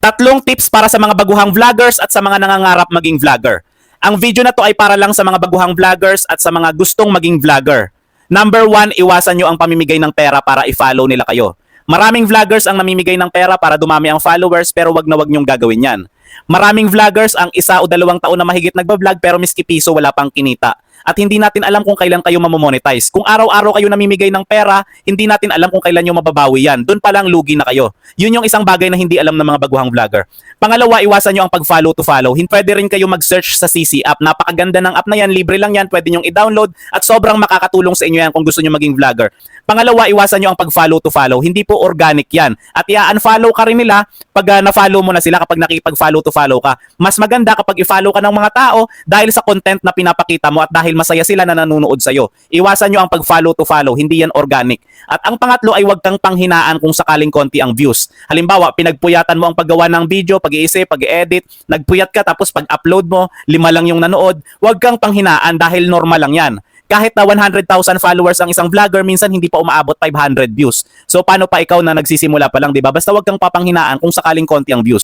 Tatlong tips para sa mga baguhang vloggers at sa mga nangangarap maging vlogger. Ang video na to ay para lang sa mga baguhang vloggers at sa mga gustong maging vlogger. Number 1, iwasan nyo ang pamimigay ng pera para i-follow nila kayo. Maraming vloggers ang namimigay ng pera para dumami ang followers pero wag na wag nyong gagawin yan. Maraming vloggers ang 1 o 2 taon na mahigit nagbablog pero miski piso wala pang kinita. At hindi natin alam kung kailan kayo mamomonetize. Kung araw-araw kayo namimigay ng pera, hindi natin alam kung kailan nyo mababawi yan. Doon pa lang lugi na kayo. Yun yung isang bagay na hindi alam ng mga baguhang vlogger. Pangalawa, iwasan nyo ang pag-follow to follow. Pwede rin kayo mag-search sa CC app. Napakaganda ng app na yan, libre lang yan, pwede nyong i-download at sobrang makakatulong sa inyo yan kung gusto nyo maging vlogger. Pangalawa, iwasan nyo ang pag-follow to follow. Hindi po organic yan. At i-unfollow ka rin nila pag na-follow mo na sila kapag nakipag-follow to follow ka. Mas maganda kapag i-follow ka ng mga tao dahil sa content na pinapakita mo at dahil masaya sila na nanonood sa'yo. Iwasan nyo ang pag-follow to follow. Hindi yan organic. At ang pangatlo ay huwag kang panghinaan kung sakaling konti ang views. Halimbawa, pinagpuyatan mo ang paggawa ng video, pag-iisip, pag-edit, nagpuyat ka tapos pag-upload mo, 5 lang yung nanood. Huwag kang panghinaan dahil normal lang yan. Kahit na 100,000 followers ang isang vlogger, minsan hindi pa umaabot 500 views. So paano pa ikaw na nagsisimula pa lang, 'di ba? Basta huwag kang papanghinaan kung sakaling konti ang views.